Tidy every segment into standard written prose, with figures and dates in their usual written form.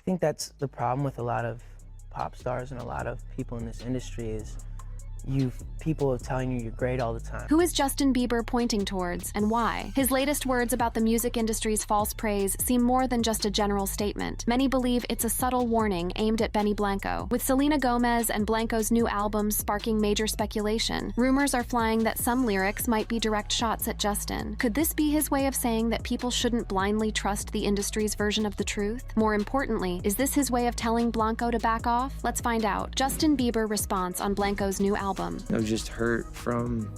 think that's the problem with a lot of pop stars and a lot of people in this industry is people are telling you you're great all the time. Who is Justin Bieber pointing towards, and why? His latest words about the music industry's false praise seem more than just a general statement. Many believe it's a subtle warning aimed at Benny Blanco. With Selena Gomez and Blanco's new album sparking major speculation, rumors are flying that some lyrics might be direct shots at Justin. Could this be his way of saying that people shouldn't blindly trust the industry's version of the truth? More importantly, is this his way of telling Blanco to back off? Let's find out. Justin Bieber response on Blanco's new album. I was just hurt from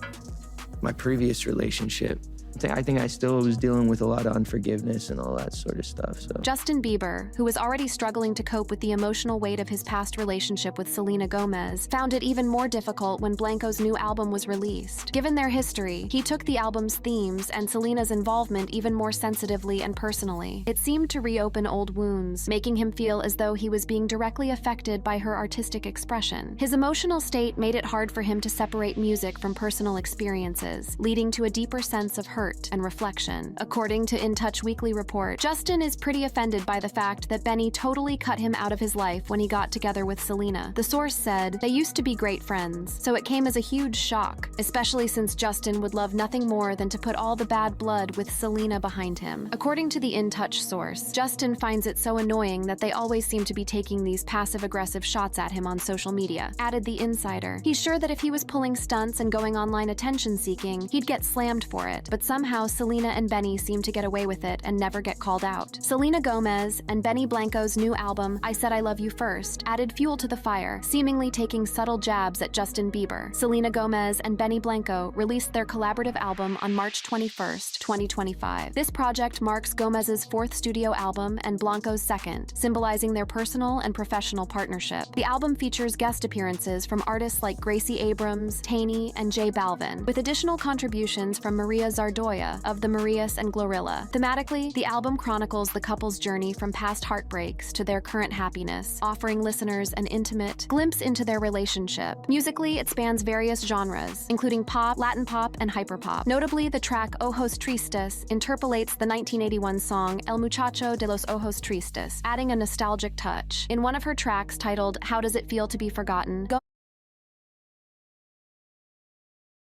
my previous relationship. I think I still was dealing with a lot of unforgiveness and all that sort of stuff. So Justin Bieber, who was already struggling to cope with the emotional weight of his past relationship with Selena Gomez, found it even more difficult when Blanco's new album was released. Given their history, he took the album's themes and Selena's involvement even more sensitively and personally. It seemed to reopen old wounds, making him feel as though he was being directly affected by her artistic expression. His emotional state made it hard for him to separate music from personal experiences, leading to a deeper sense of hurt and reflection. According to In Touch Weekly report, Justin is pretty offended by the fact that Benny totally cut him out of his life when he got together with Selena. The source said, "They used to be great friends, so it came as a huge shock, especially since Justin would love nothing more than to put all the bad blood with Selena behind him." According to the In Touch source, Justin finds it so annoying that they always seem to be taking these passive-aggressive shots at him on social media. Added the insider, he's sure that if he was pulling stunts and going online attention-seeking, he'd get slammed for it, but somehow Selena and Benny seem to get away with it and never get called out. Selena Gomez and Benny Blanco's new album, I Said I Love You First, added fuel to the fire, seemingly taking subtle jabs at Justin Bieber. Selena Gomez and Benny Blanco released their collaborative album on March 21st, 2025. This project marks Gomez's fourth studio album and Blanco's second, symbolizing their personal and professional partnership. The album features guest appearances from artists like Gracie Abrams, Taney, and J Balvin, with additional contributions from Maria Zardoya of the Marias and Glorilla. Thematically, the album chronicles the couple's journey from past heartbreaks to their current happiness, offering listeners an intimate glimpse into their relationship. Musically, it spans various genres, including pop, Latin pop, and hyperpop. Notably, the track Ojos Tristes interpolates the 1981 song El Muchacho de los Ojos Tristes, adding a nostalgic touch. In one of her tracks titled How Does It Feel to Be Forgotten,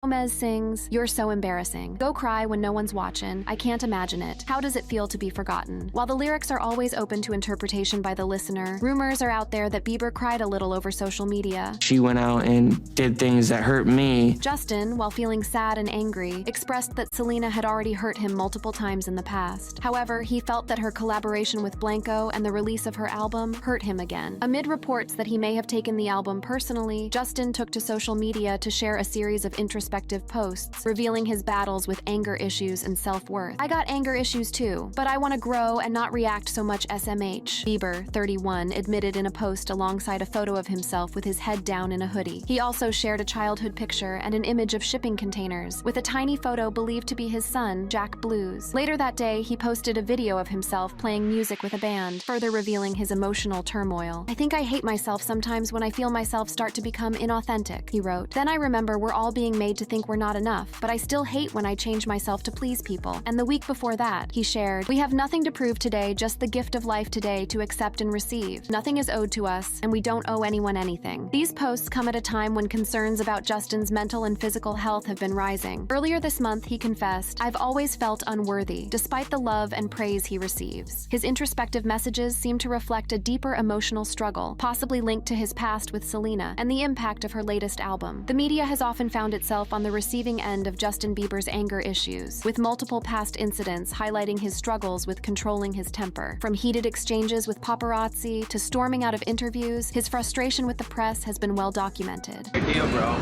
Gomez sings, "You're so embarrassing. Go cry when no one's watching. I can't imagine it. How does it feel to be forgotten?" While the lyrics are always open to interpretation by the listener, rumors are out there that Bieber cried a little over social media. she went out and did things that hurt me. Justin, while feeling sad and angry, expressed that Selena had already hurt him multiple times in the past. However, he felt that her collaboration with Blanco and the release of her album hurt him again. Amid reports that he may have taken the album personally, Justin took to social media to share a series of introspective posts, revealing his battles with anger issues and self-worth. "I got anger issues too, but I want to grow and not react so much SMH," Bieber, 31, admitted in a post alongside a photo of himself with his head down in a hoodie. He also shared a childhood picture and an image of shipping containers, with a tiny photo believed to be his son, Jack Blues. Later that day, he posted a video of himself playing music with a band, further revealing his emotional turmoil. "I think I hate myself sometimes when I feel myself start to become inauthentic," he wrote. "Then I remember we're all being made to think we're not enough, but I still hate when I change myself to please people." And the week before that, he shared, "We have nothing to prove today, just the gift of life today to accept and receive. Nothing is owed to us, and we don't owe anyone anything." These posts come at a time when concerns about Justin's mental and physical health have been rising. Earlier this month, he confessed, "I've always felt unworthy, despite the love and praise he receives." His introspective messages seem to reflect a deeper emotional struggle, possibly linked to his past with Selena and the impact of her latest album. The media has often found itself on the receiving end of Justin Bieber's anger issues, with multiple past incidents highlighting his struggles with controlling his temper. From heated exchanges with paparazzi to storming out of interviews, his frustration with the press has been well documented. Good deal, bro.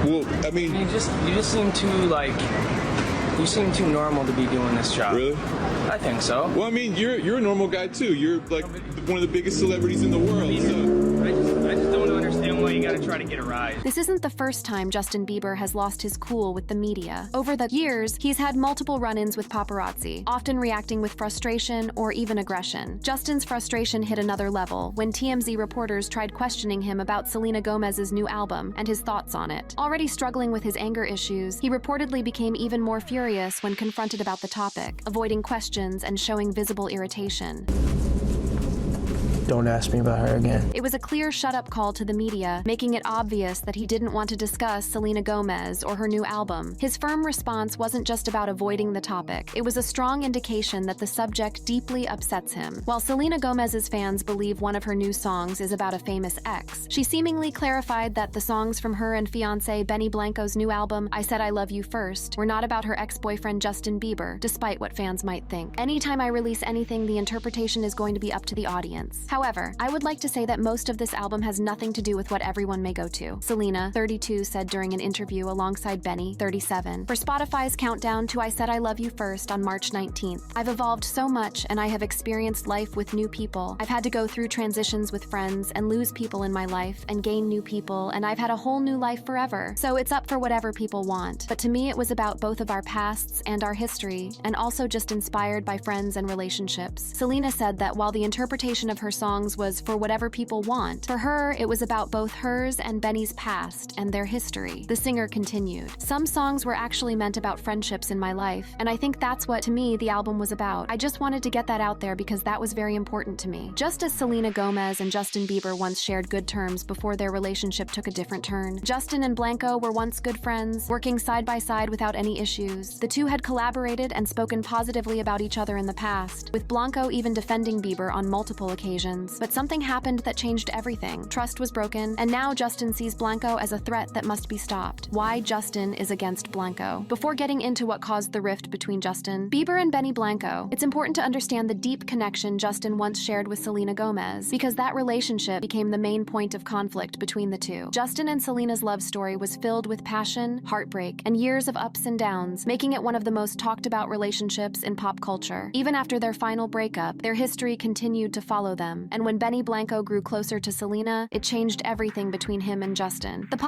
Well, I mean, You just seem you seem too normal to be doing this job. really? I think so. Well, I mean, you're a normal guy too. You're like one of the biggest celebrities in the world. So. I just don't understand why you gotta try to get a rise. This isn't the first time Justin Bieber has lost his cool with the media. Over the years, he's had multiple run-ins with paparazzi, often reacting with frustration or even aggression. Justin's frustration hit another level when TMZ reporters tried questioning him about Selena Gomez's new album and his thoughts on it. Already struggling with his anger issues, he reportedly became even more furious when confronted about the topic, avoiding questions and showing visible irritation. don't ask me about her again. It was a clear shut-up call to the media, making it obvious that he didn't want to discuss Selena Gomez or her new album. His firm response wasn't just about avoiding the topic. It was a strong indication that the subject deeply upsets him. While Selena Gomez's fans believe one of her new songs is about a famous ex, she seemingly clarified that the songs from her and fiancé Benny Blanco's new album, I Said I Love You First, were not about her ex-boyfriend Justin Bieber, despite what fans might think. Anytime I release anything, the interpretation is going to be up to the audience. However, I would like to say that most of this album has nothing to do with what everyone may go to. Selena, 32, said during an interview alongside Benny, 37, for Spotify's countdown to I Said I Love You First on March 19th. I've evolved so much and I have experienced life with new people. I've had to go through transitions with friends and lose people in my life and gain new people, and I've had a whole new life forever. So it's up for whatever people want. But to me, it was about both of our pasts and our history, and also just inspired by friends and relationships. Selena said that while the interpretation of her songs was for whatever people want, for her, it was about both hers and Benny's past and their history. The singer continued, some songs were actually meant about friendships in my life, and I think that's what, to me, the album was about. I just wanted to get that out there because that was very important to me. Just as Selena Gomez and Justin Bieber once shared good terms before their relationship took a different turn, Justin and Blanco were once good friends, working side by side without any issues. The two had collaborated and spoken positively about each other in the past, with Blanco even defending Bieber on multiple occasions. But something happened that changed everything. Trust was broken, and now Justin sees Blanco as a threat that must be stopped. Why Justin is against Blanco. Before getting into what caused the rift between Justin, Bieber and Benny Blanco, it's important to understand the deep connection Justin once shared with Selena Gomez, because that relationship became the main point of conflict between the two. Justin and Selena's love story was filled with passion, heartbreak, and years of ups and downs, making it one of the most talked about relationships in pop culture. Even after their final breakup, their history continued to follow them, and when Benny Blanco grew closer to Selena, it changed everything between him and Justin. The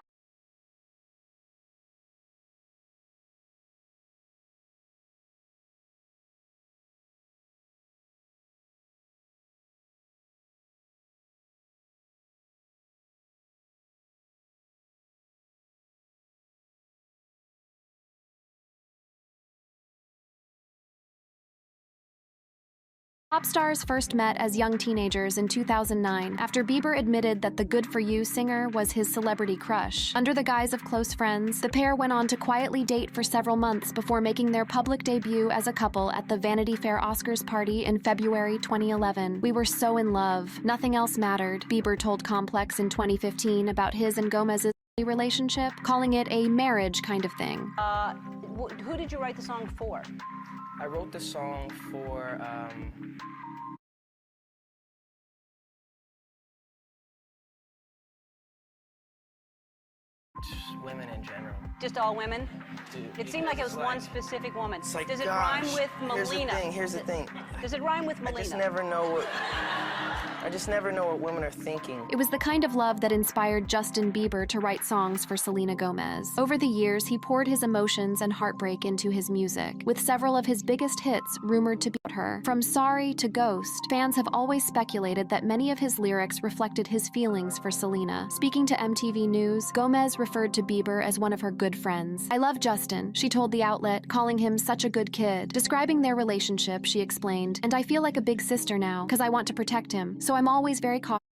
pop stars first met as young teenagers in 2009 after Bieber admitted that the Good For You singer was his celebrity crush. Under the guise of close friends, the pair went on to quietly date for several months before making their public debut as a couple at the Vanity Fair Oscars party in February 2011. We were so in love. Nothing else mattered, Bieber told Complex in 2015 about his and Gomez's relationship, calling it a marriage kind of thing. Who did you write the song for? I wrote the song for just women in general. Just all women? Dude, It seemed like it was one specific woman. It's like, Does it gosh, rhyme with Melina? Here's the thing. Does it rhyme with Melina? I just never know what women are thinking. It was the kind of love that inspired Justin Bieber to write songs for Selena Gomez. Over the years, he poured his emotions and heartbreak into his music, with several of his biggest hits rumored to be about her. From Sorry to Ghost, fans have always speculated that many of his lyrics reflected his feelings for Selena. Speaking to MTV News, Gomez referred to Bieber as one of her good friends. I love Justin, she told the outlet, calling him such a good kid. Describing their relationship, she explained, and I feel like a big sister now, because I want to protect him. So I'm always very cautious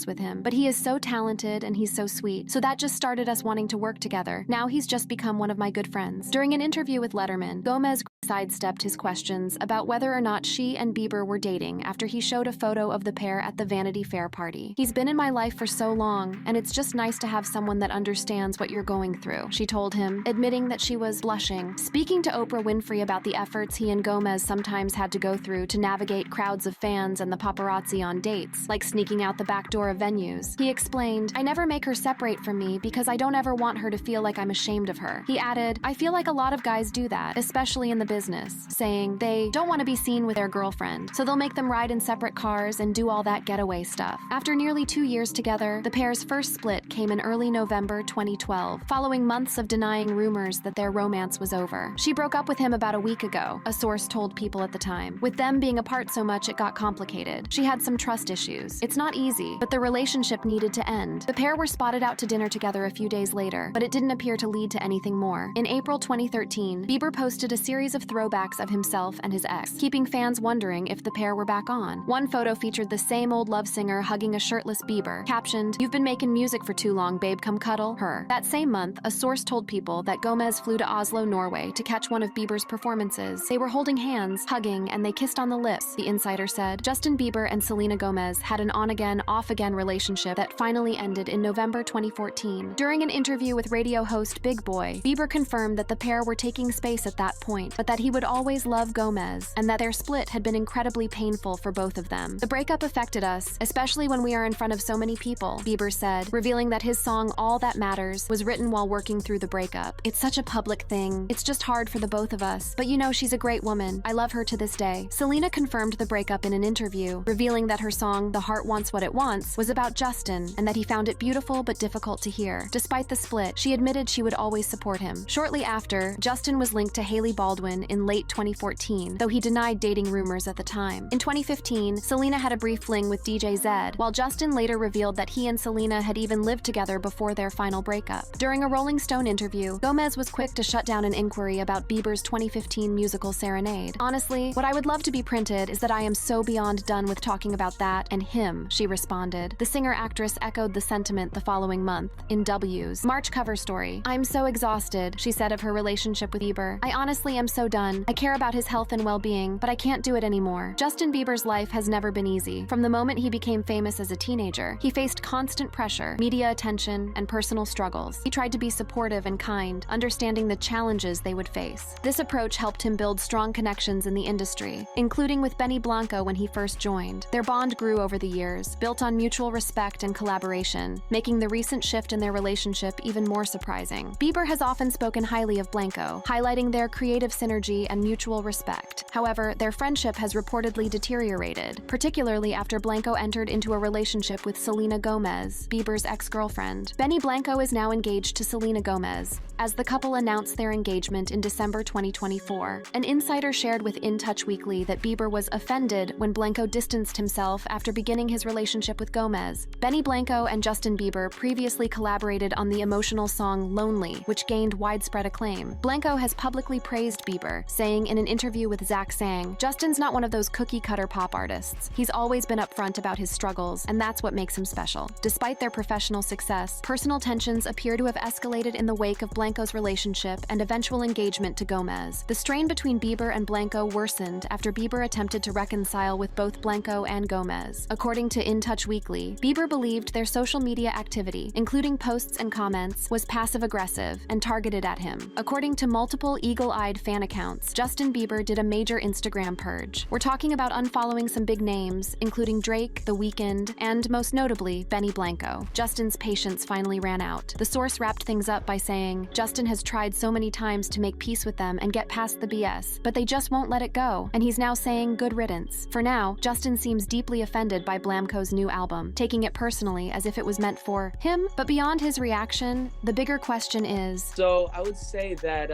with him, but he is so talented and he's so sweet, so that just started us wanting to work together. Now he's just become one of my good friends. During an interview with Letterman, Gomez sidestepped his questions about whether or not she and Bieber were dating after he showed a photo of the pair at the Vanity Fair party. He's been in my life for so long, and it's just nice to have someone that understands what you're going through, she told him, admitting that she was blushing. Speaking to Oprah Winfrey about the efforts he and Gomez sometimes had to go through to navigate crowds of fans and the paparazzi on dates, like sneaking out the back door of venues, he explained, I never make her separate from me because I don't ever want her to feel like I'm ashamed of her. He added, I feel like a lot of guys do that, especially in the business. business, saying they don't want to be seen with their girlfriend, so they'll make them ride in separate cars and do all that getaway stuff. After nearly 2 years together, the pair's first split came in early November 2012, following months of denying rumors that their romance was over. She broke up with him about a week ago, a source told People at the time. With them being apart so much, it got complicated. She had some trust issues. It's not easy, but the relationship needed to end. The pair were spotted out to dinner together a few days later, but it didn't appear to lead to anything more. In April 2013, Bieber posted a series of throwbacks of himself and his ex, keeping fans wondering if the pair were back on. One photo featured the same old love singer hugging a shirtless Bieber, captioned, "You've been making music for too long, babe, come cuddle her." That same month, a source told People that Gomez flew to Oslo, Norway to catch one of Bieber's performances. They were holding hands, hugging, and they kissed on the lips, the insider said. Justin Bieber and Selena Gomez had an on-again, off-again relationship that finally ended in November 2014. During an interview with radio host Big Boy, Bieber confirmed that the pair were taking space at that point, but that he would always love Gomez, and that their split had been incredibly painful for both of them. "The breakup affected us, especially when we are in front of so many people," Bieber said, revealing that his song All That Matters was written while working through the breakup. "It's such a public thing. It's just hard for the both of us. But you know, she's a great woman. I love her to this day." Selena confirmed the breakup in an interview, revealing that her song The Heart Wants What It Wants was about Justin and that he found it beautiful but difficult to hear. Despite the split, she admitted she would always support him. Shortly after, Justin was linked to Hailey Baldwin in late 2014, though he denied dating rumors at the time. In 2015, Selena had a brief fling with DJ Zed, while Justin later revealed that he and Selena had even lived together before their final breakup. During a Rolling Stone interview, Gomez was quick to shut down an inquiry about Bieber's 2015 musical Serenade. "Honestly, what I would love to be printed is that I am so beyond done with talking about that and him," she responded. The singer-actress echoed the sentiment the following month in W's March cover story. "I'm so exhausted," she said of her relationship with Bieber. "I honestly am so done. I care about his health and well-being, but I can't do it anymore." Justin Bieber's life has never been easy. From the moment he became famous as a teenager, he faced constant pressure, media attention, and personal struggles. He tried to be supportive and kind, understanding the challenges they would face. This approach helped him build strong connections in the industry, including with Benny Blanco when he first joined. Their bond grew over the years, built on mutual respect and collaboration, making the recent shift in their relationship even more surprising. Bieber has often spoken highly of Blanco, highlighting their creative synergy and mutual respect. However, their friendship has reportedly deteriorated, particularly after Blanco entered into a relationship with Selena Gomez, Bieber's ex-girlfriend. Benny Blanco is now engaged to Selena Gomez, as the couple announced their engagement in December 2024. An insider shared with In Touch Weekly that Bieber was offended when Blanco distanced himself after beginning his relationship with Gomez. Benny Blanco and Justin Bieber previously collaborated on the emotional song Lonely, which gained widespread acclaim. Blanco has publicly praised Bieber, saying in an interview with Zach Sang, "Justin's not one of those cookie-cutter pop artists. He's always been upfront about his struggles, and that's what makes him special." Despite their professional success, personal tensions appear to have escalated in the wake of Blanco's relationship and eventual engagement to Gomez. The strain between Bieber and Blanco worsened after Bieber attempted to reconcile with both Blanco and Gomez. According to In Touch Weekly, Bieber believed their social media activity, including posts and comments, was passive-aggressive and targeted at him. According to multiple eagle-eyed fan accounts, Justin Bieber did a major Instagram purge. We're talking about unfollowing some big names, including Drake, The Weeknd, and most notably, Benny Blanco. Justin's patience finally ran out. The source wrapped things up by saying, "Justin has tried so many times to make peace with them and get past the BS, but they just won't let it go, and he's now saying good riddance." For now, Justin seems deeply offended by Blanco's new album, taking it personally as if it was meant for him. But beyond his reaction, the bigger question is... So I would say that,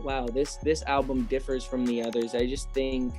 wow, this album differs from the others. I just think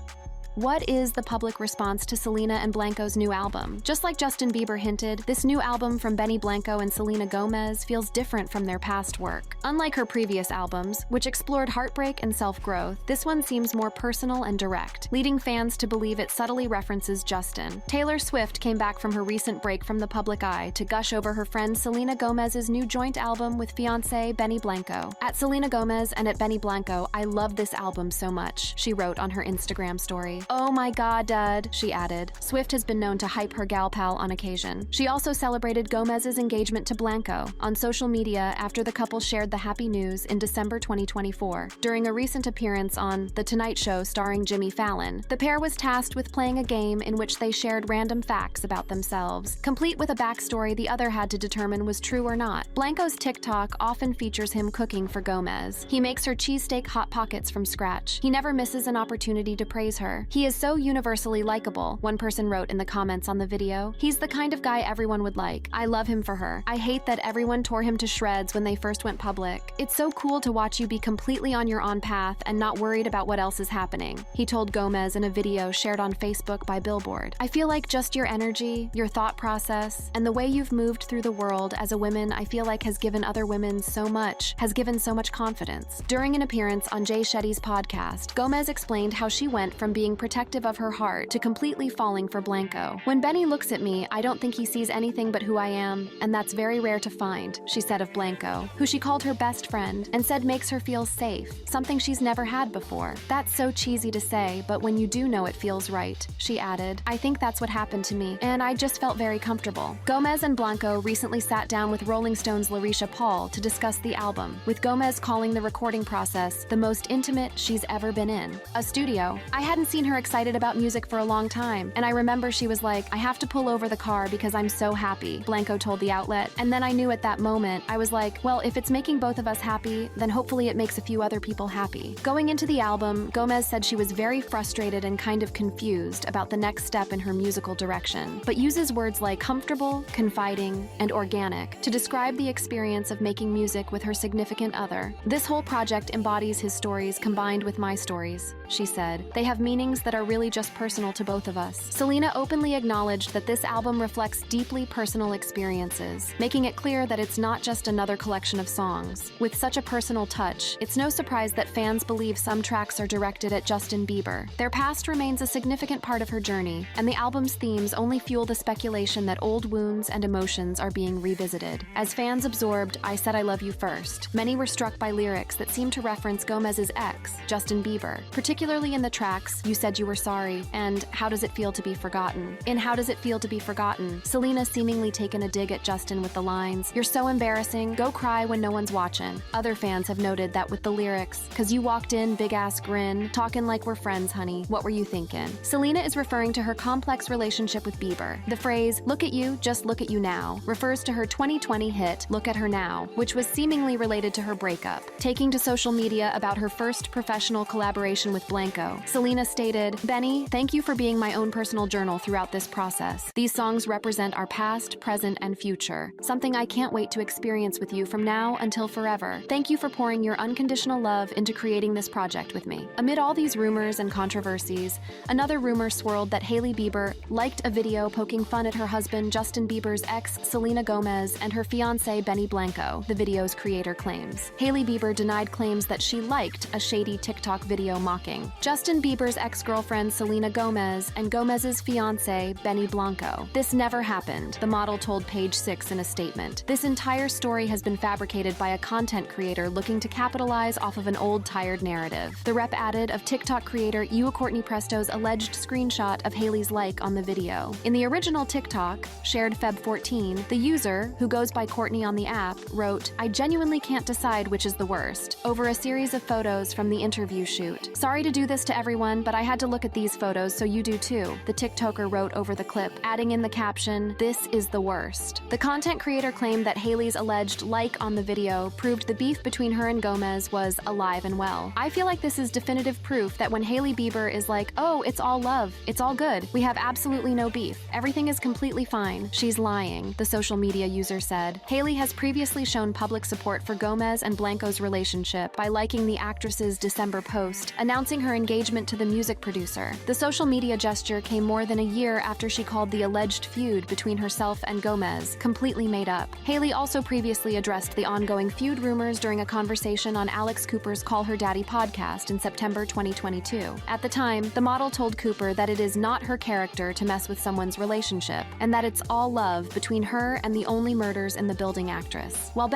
What is the public response to Selena and Blanco's new album? Just like Justin Bieber hinted, this new album from Benny Blanco and Selena Gomez feels different from their past work. Unlike her previous albums, which explored heartbreak and self-growth, this one seems more personal and direct, leading fans to believe it subtly references Justin. Taylor Swift came back from her recent break from the public eye to gush over her friend Selena Gomez's new joint album with fiancé Benny Blanco. "At Selena Gomez and at Benny Blanco, I love this album so much," she wrote on her Instagram story. "Oh my god, Dad," she added. Swift has been known to hype her gal pal on occasion. She also celebrated Gomez's engagement to Blanco on social media after the couple shared the happy news in December 2024. During a recent appearance on The Tonight Show starring Jimmy Fallon, the pair was tasked with playing a game in which they shared random facts about themselves, complete with a backstory the other had to determine was true or not. Blanco's TikTok often features him cooking for Gomez. He makes her cheesesteak hot pockets from scratch. He never misses an opportunity to praise her. He is so universally likable, one person wrote in the comments on the video. He's the kind of guy everyone would like. I love him for her. I hate that everyone tore him to shreds when they first went public. It's so cool to watch you be completely on your own path and not worried about what else is happening, he told Gomez in a video shared on Facebook by Billboard. I feel like just your energy, your thought process, and the way you've moved through the world as a woman I feel like has given other women so much, has given so much confidence. During an appearance on Jay Shetty's podcast, Gomez explained how she went from being protective of her heart to completely falling for Blanco. When Benny looks at me, I don't think he sees anything but who I am, and that's very rare to find, she said of Blanco, who she called her best friend and said makes her feel safe, something she's never had before. That's so cheesy to say, but when you do know it feels right, she added. I think that's what happened to me, and I just felt very comfortable. Gomez and Blanco recently sat down with Rolling Stone's Larisha Paul to discuss the album, with Gomez calling the recording process the most intimate she's ever been in a studio. I hadn't seen her excited about music for a long time, and I remember she was like, I have to pull over the car because I'm so happy, Blanco told the outlet, and then I knew at that moment, I was like, well, if it's making both of us happy, then hopefully it makes a few other people happy. Going into the album, Gomez said she was very frustrated and kind of confused about the next step in her musical direction, but uses words like comfortable, confiding, and organic to describe the experience of making music with her significant other. This whole project embodies his stories combined with my stories, she said. They have meanings that are really just personal to both of us. Selena openly acknowledged that this album reflects deeply personal experiences, making it clear that it's not just another collection of songs. With such a personal touch, it's no surprise that fans believe some tracks are directed at Justin Bieber. Their past remains a significant part of her journey, and the album's themes only fuel the speculation that old wounds and emotions are being revisited. As fans absorbed I Said I Love You First, many were struck by lyrics that seem to reference Gomez's ex, Justin Bieber, particularly in the tracks You Said You Were Sorry and How Does It Feel to Be Forgotten. In How Does It Feel to Be Forgotten, Selena seemingly taken a dig at Justin with the lines, You're so embarrassing, go cry when no one's watching. Other fans have noted that with the lyrics, Cause you walked in, big ass grin, talking like we're friends, honey, what were you thinking? Selena is referring to her complex relationship with Bieber. The phrase, look at you, just look at you now, refers to her 2020 hit, Look at Her Now, which was seemingly related to her breakup. Taking to social media about her first professional collaboration with Blanco, Selena stated, Benny, thank you for being my own personal journal throughout this process. These songs represent our past, present, and future, something I can't wait to experience with you from now until forever. Thank you for pouring your unconditional love into creating this project with me. Amid all these rumors and controversies, another rumor swirled that Hailey Bieber liked a video poking fun at her husband Justin Bieber's ex, Selena Gomez, and her fiancé Benny Blanco, the video's creator claims. Hailey Bieber denied claims that she liked a shady TikTok video mocking Justin Bieber's ex-girlfriend Selena Gomez and Gomez's fiancé Benny Blanco. This never happened, the model told Page 6 in a statement. This entire story has been fabricated by a content creator looking to capitalize off of an old, tired narrative. The rep added of TikTok creator Ewa Courtney Presto's alleged screenshot of Hailey's like on the video. In the original TikTok, shared Feb 14, the user, who goes by Courtney on the app, wrote, I genuinely can't decide which is the worst, over a series of photos from the interview shoot. Sorry to do this to everyone, but I had to look at these photos so you do too, the TikToker wrote over the clip, adding in the caption, this is the worst. The content creator claimed that Hailey's alleged like on the video proved the beef between her and Gomez was alive and well. I feel like this is definitive proof that when Hailey Bieber is like, oh, it's all love, it's all good, we have absolutely no beef, everything is completely fine, she's lying, the social media user said. Hailey has previously shown public support for Gomez and Blanco's relationship by liking the actress's December post, announcing her engagement to the music producer. The social media gesture came more than a year after she called the alleged feud between herself and Gomez completely made up. Hailey also previously addressed the ongoing feud rumors during a conversation on Alex Cooper's Call Her Daddy podcast in September 2022. At the time, the model told Cooper that it is not her character to mess with someone's relationship, and that it's all love between her and the only murders in the building actress. While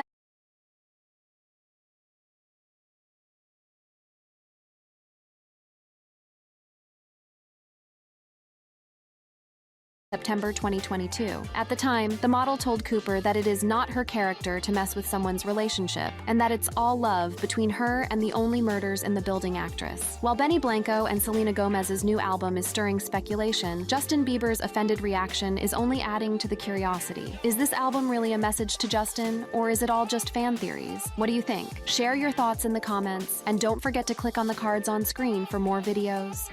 September 2022. At the time, the model told Cooper that it is not her character to mess with someone's relationship, and that it's all love between her and the only murders in the building actress. While Benny Blanco and Selena Gomez's new album is stirring speculation, Justin Bieber's offended reaction is only adding to the curiosity. Is this album really a message to Justin, or is it all just fan theories? What do you think? Share your thoughts in the comments, and don't forget to click on the cards on screen for more videos.